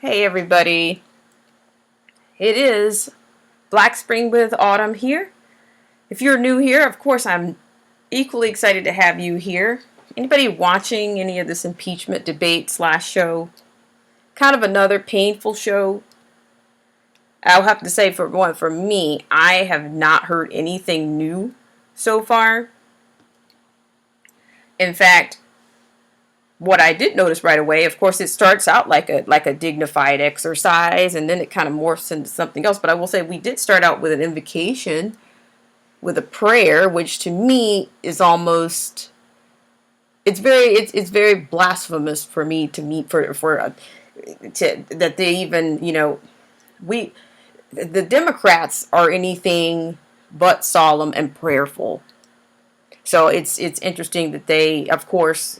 Hey everybody, it is Black Spring with Autumn here. If you're new here, of course I'm equally excited to have you here. Anybody watching any of this impeachment debate slash show? Kind of another painful show. I'll have to say for me, I have not heard anything new so far. In fact, what I did notice right away, of course, it starts out like a dignified exercise, and then it kind of morphs into something else. But I will say we did start out with an invocation, with a prayer, which to me is almost it's very blasphemous for me to meet to that they even we the Democrats are anything but solemn and prayerful. So it's interesting that they, of course,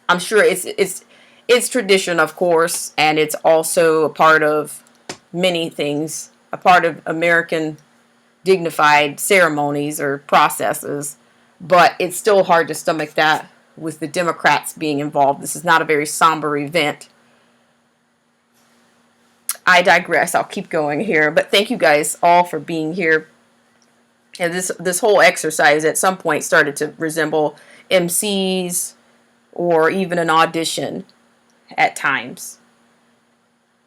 I'm sure it's tradition, of course, and it's also a part of many things, a part of American dignified ceremonies or processes, but it's still hard to stomach that with the Democrats being involved. This is not a very somber event. I digress. I'll keep going here, but thank you guys all for being here. And this whole exercise at some point started to resemble MCs or even an audition at times.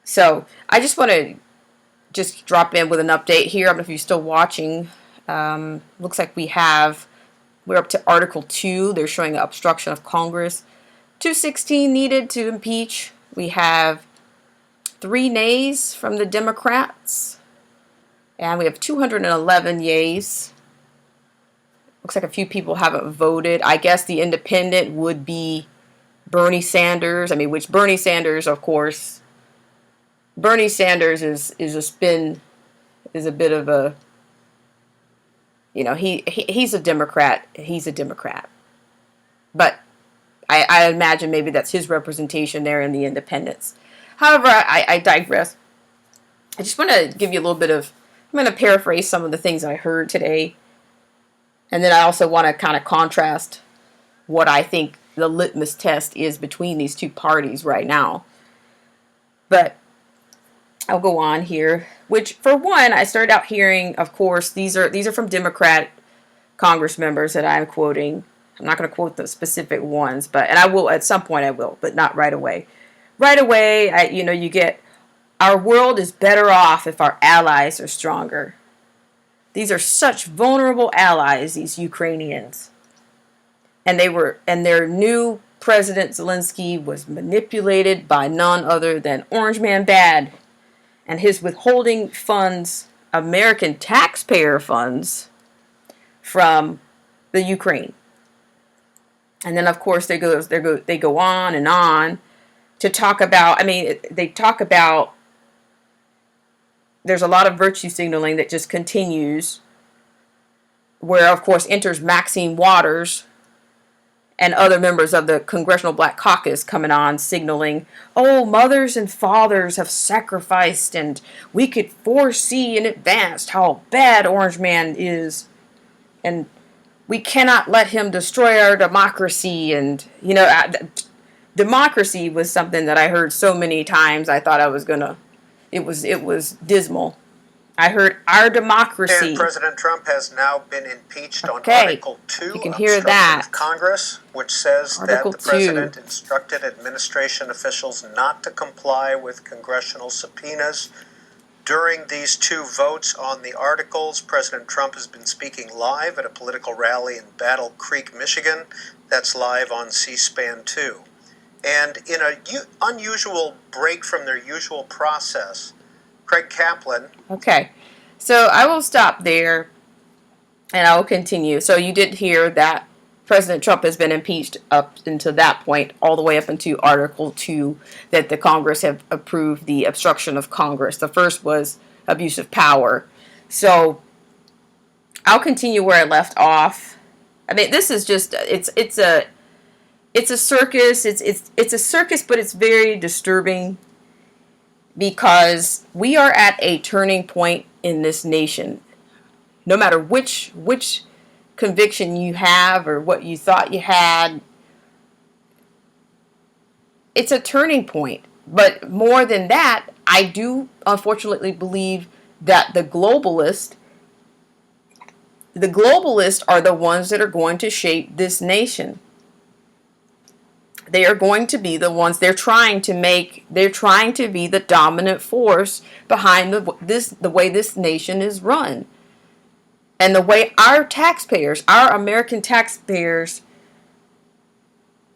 So I just want to just drop in with an update here. I don't know if you're still watching. Looks like we're up to Article 2. They're showing obstruction of Congress. 216 needed to impeach. We have 3 nays from the Democrats. And we have 211 yays. Looks like a few people haven't voted. I guess the independent would be Bernie Sanders. I mean, which Bernie Sanders, of course, Bernie Sanders is a bit of a, he's a Democrat. He's a Democrat. But I imagine maybe that's his representation there in the independents. However, I digress. I just want to give you a little bit of, I'm going to paraphrase some of the things I heard today. And then I also want to kind of contrast what I think the litmus test is between these two parties right now. But I'll go on here, which for one, I started out hearing, of course, these are from Democrat Congress members that I'm quoting. I'm not going to quote the specific ones, and I will at some point I will, but not right away. Right away, you get, our world is better off if our allies are stronger. These are such vulnerable allies, these Ukrainians. And their new President Zelensky was manipulated by none other than Orange Man Bad and his withholding funds, American taxpayer funds, from the Ukraine. And then of course they go on and on to talk about, they talk about, there's a lot of virtue signaling that just continues, where of course enters Maxine Waters and other members of the Congressional Black Caucus coming on signaling, oh, mothers and fathers have sacrificed and we could foresee in advance how bad Orange Man is and we cannot let him destroy our democracy. And, democracy was something that I heard so many times I thought I was going to, it was dismal. I heard our democracy. And President Trump has now been impeached on Article 2, you can hear that. Of Congress, which says Article that the president instructed administration officials not to comply with congressional subpoenas. During these 2 votes on the articles, President Trump has been speaking live at a political rally in Battle Creek, Michigan. That's live on C-SPAN 2. And in an unusual break from their usual process, Craig Kaplan. Okay, so I will stop there and I will continue. So you did hear that President Trump has been impeached up until that point, all the way up into Article 2, that the Congress have approved the obstruction of Congress. The first was abuse of power. So I'll continue where I left off. This is just, it's a circus. It's a circus, but it's very disturbing because we are at a turning point in this nation. No matter which conviction you have or what you thought you had, it's a turning point. But more than that, I do unfortunately believe that the globalists are the ones that are going to shape this nation. They are going to be the ones, they're trying to be the dominant force behind the way this nation is run. And the way our taxpayers, our American taxpayers,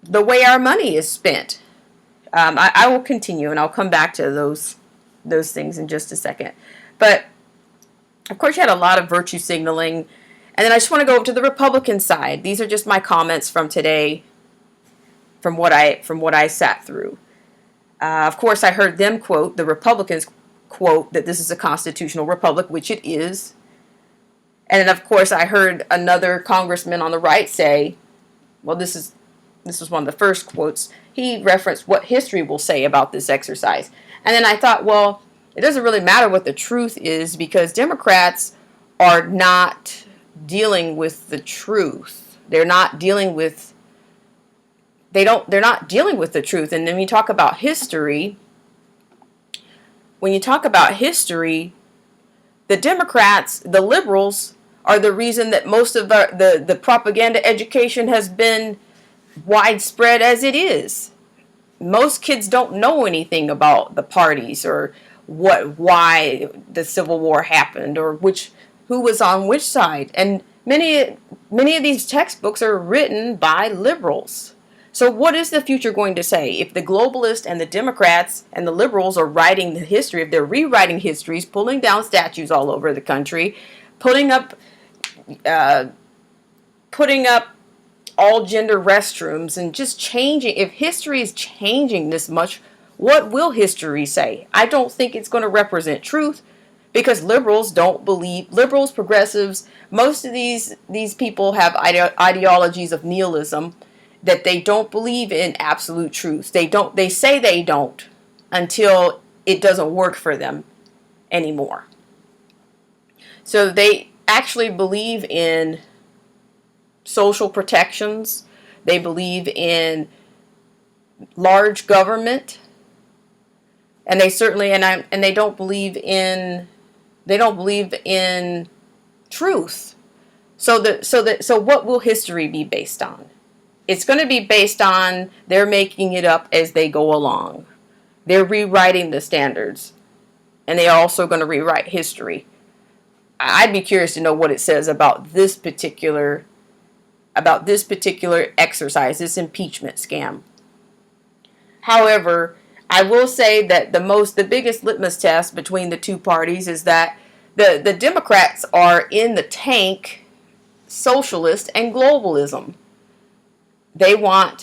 the way our money is spent. I will continue, and I'll come back to those things in just a second. But of course, you had a lot of virtue signaling, and then I just want to go over to the Republican side. These are just my comments from today, from what I sat through. Of course, I heard them quote, the Republicans quote, that this is a constitutional republic, which it is. And then, of course, I heard another congressman on the right say, well, this was one of the first quotes. He referenced what history will say about this exercise. And then I thought, well, it doesn't really matter what the truth is, because Democrats are not dealing with the truth. They're not dealing with the truth. And then when you talk about history, the Democrats, the liberals, are the reason that most of the propaganda education has been widespread as it is. Most kids don't know anything about the parties, or why the Civil War happened, or who was on which side. And many of these textbooks are written by liberals. So what is the future going to say if the globalists and the Democrats and the liberals are writing the history, if they're rewriting histories, pulling down statues all over the country, putting up all gender restrooms, and just changing? If history is changing this much, what will history say? I don't think it's going to represent truth, because liberals, progressives, most of these people have ideologies of nihilism, that they don't believe in absolute truth. They say they don't until it doesn't work for them anymore. So they actually believe in social protections. They believe in large government, and they certainly and they don't believe in truth. So what will history be based on? It's going to be based on they're making it up as they go along. They're rewriting the standards, and they're also going to rewrite history. I'd be curious to know what it says about this particular exercise, this impeachment scam. However, I will say that the biggest litmus test between the two parties is that the Democrats are in the tank socialist and globalism. They are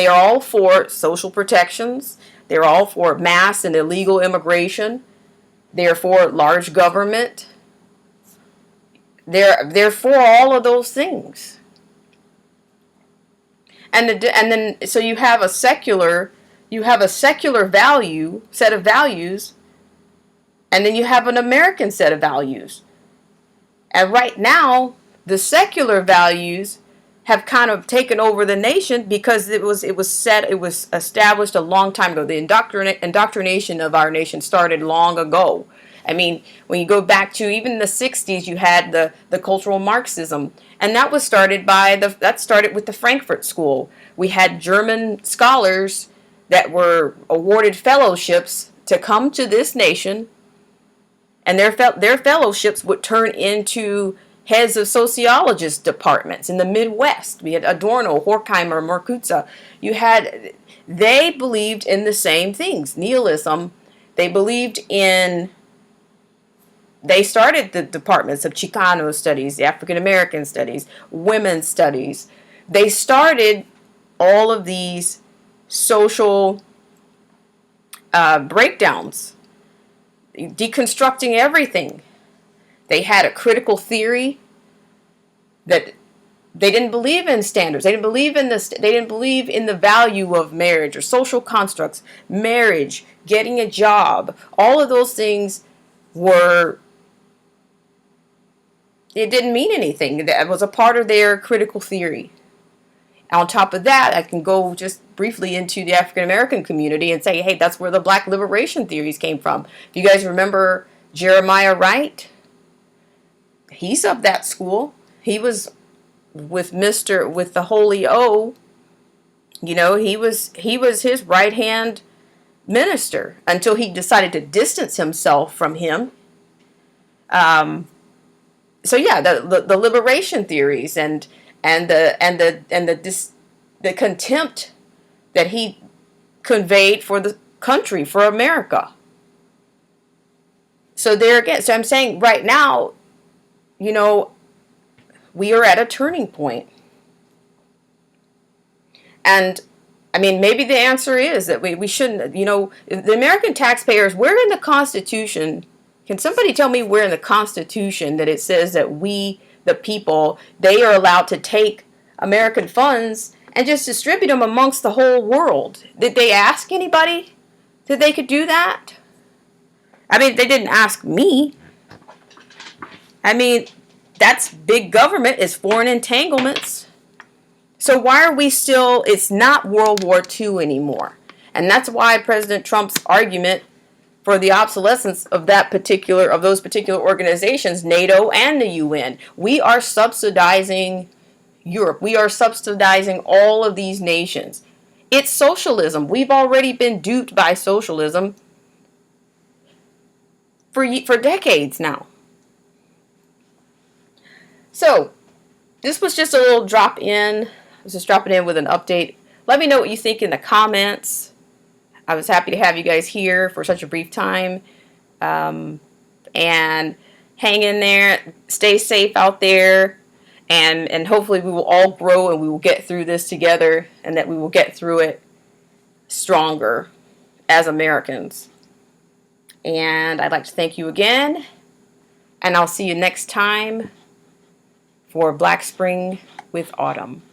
all for social protections. They're all for mass and illegal immigration. They're for large government. They're for all of those things. And then so you have a secular set of values, and then you have an American set of values. And right now, the secular values have kind of taken over the nation, because it was established a long time ago. The indoctrination of our nation started long ago. I mean, when you go back to even the 60s, you had the cultural Marxism, and that started with the Frankfurt School. We had German scholars that were awarded fellowships to come to this nation, and their fellowships would turn into heads of sociologist departments in the Midwest. We had Adorno, Horkheimer, Marcuse. They believed in the same things. Nihilism. They started the departments of Chicano studies, African American studies, women's studies. They started all of these social breakdowns, deconstructing everything. They had a critical theory that they didn't believe in standards. They didn't believe in this. They didn't believe in the value of marriage or social constructs. Marriage, getting a job, all of those things it didn't mean anything. That was a part of their critical theory. On top of that, I can go just briefly into the African American community and say, hey, that's where the black liberation theories came from. If you guys remember Jeremiah Wright, he's of that school. He was with the Holy O. You know, he was his right hand minister until he decided to distance himself from him. So yeah, the liberation theories and the contempt that he conveyed for the country, for America. So there again, so I'm saying right now, you know, we are at a turning point. And I mean, maybe the answer is that we shouldn't, you know, the American taxpayers, where in the Constitution, can somebody tell me where in the Constitution that it says that we, the people, they are allowed to take American funds and just distribute them amongst the whole world? Did they ask anybody that they could do that? I mean, they didn't ask me. I mean, that's big government, is foreign entanglements. So why are we still, it's not World War II anymore. And that's why President Trump's argument for the obsolescence of those particular organizations, NATO and the UN. We are subsidizing Europe. We are subsidizing all of these nations. It's socialism. We've already been duped by socialism for decades now. So this was just a little drop in. I was just dropping in with an update. Let me know what you think in the comments. I was happy to have you guys here for such a brief time. And hang in there. Stay safe out there. And hopefully we will all grow and we will get through this together, and that we will get through it stronger as Americans. And I'd like to thank you again. And I'll see you next time for Black Spring with Autumn.